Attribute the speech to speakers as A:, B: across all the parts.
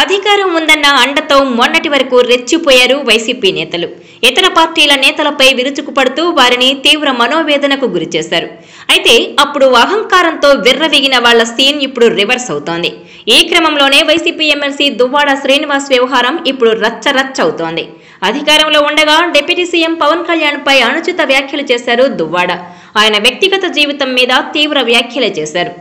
A: అధికారం ఉందన్న అండతో మొన్నటి వరకు రెచ్చిపోయారు వైసీపీ నేతలు. ఇతర పార్టీల నేతలపై విరుచుకుపడుతూ వారిని తీవ్ర మనోవేదనకు గురిచేశారు. అయితే అప్పుడు అహంకారంతో విర్రవీగిన వాళ్ల సీన్ ఇప్పుడు రివర్స్ అవుతోంది. ఈ క్రమంలోనే వైసీపీ ఎమ్మెల్సీ దువ్వాడ శ్రీనివాస్ వ్యవహారం ఇప్పుడు రచ్చరచ్చ అవుతోంది. అధికారంలో ఉండగా డిప్యూటీ సీఎం పవన్ కళ్యాణ్ పై అనుచిత వ్యాఖ్యలు చేశారు దువ్వాడ. ఆయన వ్యక్తిగత జీవితం మీద తీవ్ర వ్యాఖ్యలే చేశారు.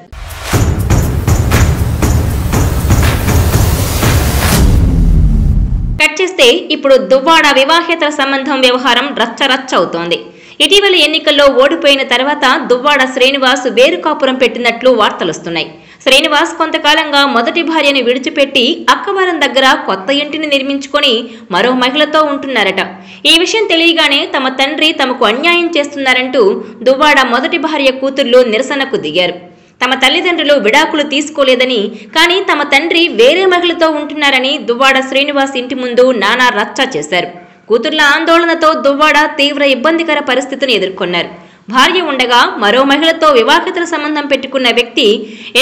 A: కట్ చేస్తే ఇప్పుడు దువ్వాడ వివాహేతర సంబంధం వ్యవహారం రచ్చరచ్చ అవుతోంది. ఇటీవల ఎన్నికల్లో ఓడిపోయిన తర్వాత దువ్వాడ శ్రీనివాస్ వేరు కాపురం పెట్టినట్లు వార్తలొస్తున్నాయి. శ్రీనివాస్ కొంతకాలంగా మొదటి భార్యను విడిచిపెట్టి అక్కవరం దగ్గర కొత్త ఇంటిని నిర్మించుకొని మరో మహిళతో ఉంటున్నారట. ఈ విషయం తెలియగానే తమ తండ్రి తమకు అన్యాయం చేస్తున్నారంటూ దువ్వాడ మొదటి భార్య కూతుర్లు నిరసనకు దిగారు. తమ తల్లిదండ్రులు విడాకులు తీసుకోలేదని, కానీ తమ తండ్రి వేరే మహిళతో ఉంటున్నారని దువ్వాడ శ్రీనివాస్ ఇంటి ముందు నానా రచ్చ చేశారు. కూతుర్ల ఆందోళనతో దువ్వాడ తీవ్ర ఇబ్బందికర పరిస్థితిని ఎదుర్కొన్నారు. భార్య ఉండగా మరో మహిళతో వివాహేతర సంబంధం పెట్టుకున్న వ్యక్తి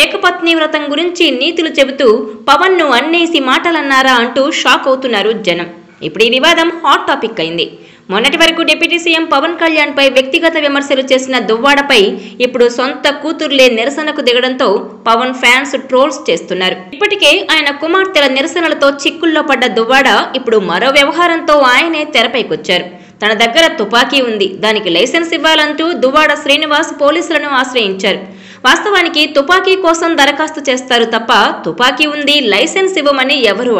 A: ఏకపత్ని వ్రతం గురించి నీతులు చెబుతూ పవన్ను అన్నేసి మాటలన్నారా అంటూ షాక్ అవుతున్నారు జనం. ఇప్పుడు ఈ వివాదం హాట్ టాపిక్ అయింది. మొన్నటి వరకు డిప్యూటీ సీఎం పవన్ కళ్యాణ్ పై వ్యక్తిగత విమర్శలు చేసిన దువ్వాడపై ఇప్పుడు సొంత కూతుర్లే నిరసనకు దిగడంతో పవన్ ఫ్యాన్స్ ట్రోల్స్ చేస్తున్నారు. ఇప్పటికే ఆయన కుమార్తెల నిరసనలతో చిక్కుల్లో పడ్డ దువ్వాడ ఇప్పుడు మరో వ్యవహారంతో ఆయనే తెరపైకొచ్చారు. తన దగ్గర తుపాకీ ఉంది, దానికి లైసెన్స్ ఇవ్వాలంటూ దువ్వాడ శ్రీనివాస్ పోలీసులను ఆశ్రయించారు. వాస్తవానికి తుపాకీ కోసం దరఖాస్తు చేస్తారు తప్ప తుపాకీ ఉంది లైసెన్స్ ఇవ్వమని ఎవరూ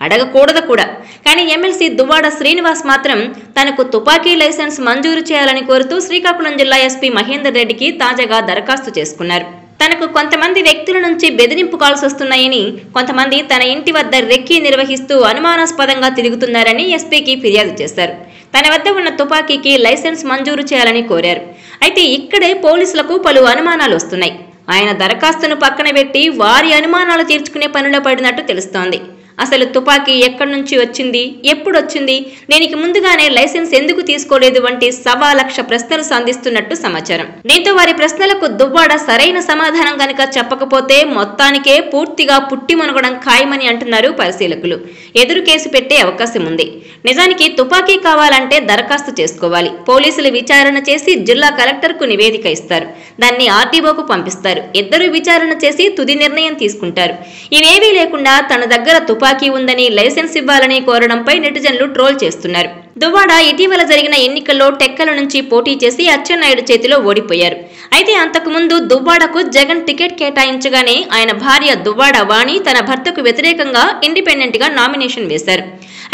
A: అడగకూడదు కూడా. కానీ ఎమ్మెల్సీ దువ్వాడ శ్రీనివాస్ మాత్రం తనకు తుపాకీ లైసెన్స్ మంజూరు చేయాలని కోరుతూ శ్రీకాకుళం జిల్లా ఎస్పీ మహేందర్ రెడ్డికి తాజాగా దరఖాస్తు చేసుకున్నారు. తనకు కొంతమంది వ్యక్తుల నుంచి బెదిరింపు కాల్స్ వస్తున్నాయని, కొంతమంది తన ఇంటి వద్ద రెక్కీ నిర్వహిస్తూ అనుమానాస్పదంగా తిరుగుతున్నారని ఎస్పీకి ఫిర్యాదు చేశారు. తన వద్ద ఉన్న తుపాకీకి లైసెన్స్ మంజూరు చేయాలని కోరారు. అయితే ఇక్కడే పోలీసులకు పలు అనుమానాలు వస్తున్నాయి. ఆయన దరఖాస్తును పక్కన పెట్టి వారి అనుమానాలు తీర్చుకునే పనిలో పడినట్టు తెలుస్తోంది. అసలు తుపాకీ ఎక్కడి నుంచి వచ్చింది, ఎప్పుడు వచ్చింది, దీనికి ముందుగానే లైసెన్స్ ఎందుకు తీసుకోలేదు వంటి 1,00,000 ప్రశ్నలు సంధిస్తున్నట్టు సమాచారం. దీంతో వారి ప్రశ్నలకు దువ్వాడ సరైన సమాధానం కనుక చెప్పకపోతే మొత్తానికే పూర్తిగా పుట్టి మునగడం ఖాయమని అంటున్నారు పరిశీలకులు. ఎదురు కేసు పెట్టే అవకాశం ఉంది. నిజానికి తుపాకీ కావాలంటే దరఖాస్తు చేసుకోవాలి. పోలీసులు విచారణ చేసి జిల్లా కలెక్టర్కు నివేదిక ఇస్తారు. దాన్ని ఆర్టీఓకు పంపిస్తారు. ఇద్దరు విచారణ చేసి తుది నిర్ణయం తీసుకుంటారు. ఇవేవీ లేకుండా తన దగ్గర తుపాకీ ఉందని లైసెన్స్ ఇవ్వాలని కోరడంపై నెటిజన్లు ట్రోల్ చేస్తున్నారు. దువ్వాడ ఇటీవల జరిగిన ఎన్నికల్లో టెక్కల నుంచి పోటీ చేసి అచ్చెన్నాయుడు చేతిలో ఓడిపోయారు. అయితే అంతకుముందు దువ్వాడకు జగన్ టికెట్ కేటాయించగానే ఆయన భార్య దువ్వాడ వాణి తన భర్తకు వ్యతిరేకంగా ఇండిపెండెంట్ గా నామినేషన్ వేశారు.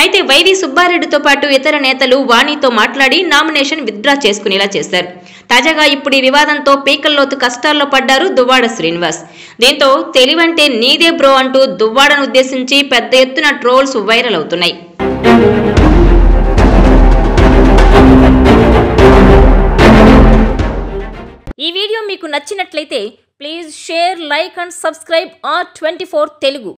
A: అయితే వైవి సుబ్బారెడ్డితో పాటు ఇతర నేతలు వాణితో మాట్లాడి నామినేషన్ విత్డ్రా చేసుకునేలా చేశారు. తాజాగా ఇప్పుడు ఈ వివాదంతో పీకల్లోతు కష్టాల్లో పడ్డారు దువ్వాడ శ్రీనివాస్. దీంతో తెలివంటే నీదే బ్రో అంటూ దువ్వాడను ఉద్దేశించి పెద్ద ఎత్తున ట్రోల్స్ వైరల్ అవుతున్నాయి. ఈ వీడియో మీకు నచ్చినట్లయితే please share, like and subscribe R24 Telugu.